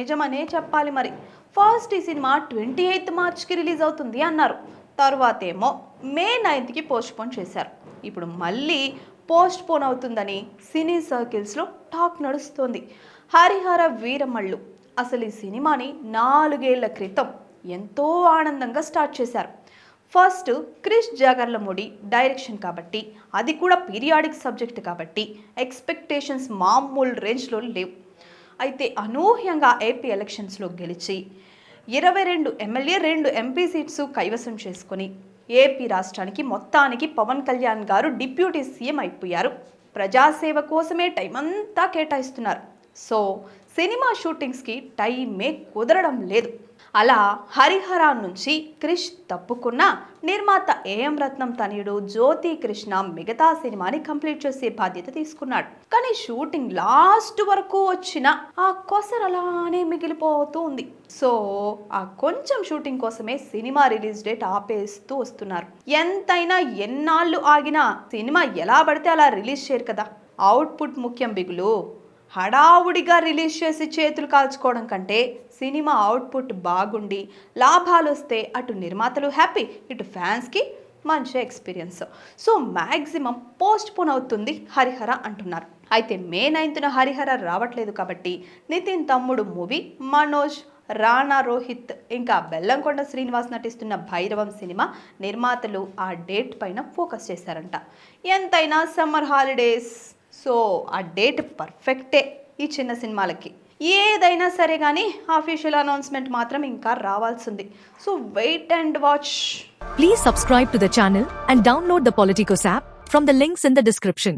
నిజమనే చెప్పాలి మరి. ఫస్ట్ ఈ సినిమా 28th మార్చ్కి రిలీజ్ అవుతుంది అన్నారు. తర్వాతేమో మే 9థ్కి పోస్ట్పోన్ చేశారు. ఇప్పుడు మళ్ళీ పోస్ట్పోన్ అవుతుందని సినీ సర్కిల్స్లో టాక్ నడుస్తోంది. హరిహర వీరమల్లు అసలు ఈ సినిమాని 4 ఏళ్ల క్రితం ఎంతో ఆనందంగా స్టార్ట్ చేశారు. ఫస్ట్ క్రిష్ జాగర్లమూడి డైరెక్షన్ కాబట్టి, అది కూడా పీరియాడిక్ సబ్జెక్ట్ కాబట్టి ఎక్స్పెక్టేషన్స్ మామూలు రేంజ్లో లేవు. అయితే అనూహ్యంగా ఏపీ ఎలక్షన్స్లో గెలిచి 22 ఎమ్మెల్యే 2 ఎంపీ సీట్స్ కైవసం చేసుకొని ఏపీ రాష్ట్రానికి మొత్తానికి పవన్ కళ్యాణ్ గారు డిప్యూటీ సీఎం అయిపోయారు. ప్రజాసేవ కోసమే టైం అంతా కేటాయిస్తున్నారు. సో సినిమా షూటింగ్స్కి టైమే కుదరడం లేదు. అలా హరిహర నుంచి క్రిష్ తప్పుకున్న నిర్మాత ఏఎం రత్నం తనయుడు జ్యోతి కృష్ణ మిగతా సినిమాని కంప్లీట్ చేసే బాధ్యత తీసుకున్నాడు. కానీ షూటింగ్ లాస్ట్ వరకు వచ్చిన ఆ కొసర్ అలానే మిగిలిపోతూ ఉంది. సో ఆ కొంచెం షూటింగ్ కోసమే సినిమా రిలీజ్ డేట్ ఆపేస్తూ వస్తున్నారు. ఎంతైనా ఎన్నాళ్ళు ఆగినా సినిమా ఎలా పడితే అలా రిలీజ్ చేయరు కదా. అవుట్పుట్ ముఖ్యం బిగులు. హడావుడిగా రిలీజ్ చేసి చేతులు కాల్చుకోవడం కంటే సినిమా అవుట్పుట్ బాగుండి లాభాలు వస్తే అటు నిర్మాతలు హ్యాపీ, ఇటు ఫ్యాన్స్కి మంచి ఎక్స్పీరియన్స్. సో మ్యాక్సిమం పోస్ట్పోన్ అవుతుంది హరిహర అంటున్నారు. అయితే మే 9th హరిహర రావట్లేదు కాబట్టి నితిన్ తమ్ముడు మూవీ, మనోజ్, రానా రోహిత్ ఇంకా బెల్లంకొండ శ్రీనివాస్ నటిస్తున్న భైరవం సినిమా నిర్మాతలు ఆ డేట్ పైన ఫోకస్ చేశారంట. ఎంతైనా సమ్మర్ హాలిడేస్, సో ఆ డేట్ పర్ఫెక్టే ఈ చిన్న సినిమాలకి. ఏదైనా సరే కానీ అఫీషియల్ అనౌన్స్మెంట్ మాత్రం ఇంకా రావాల్సింది. So wait and watch. Please subscribe to the channel and download the Politicos app from the links in the description.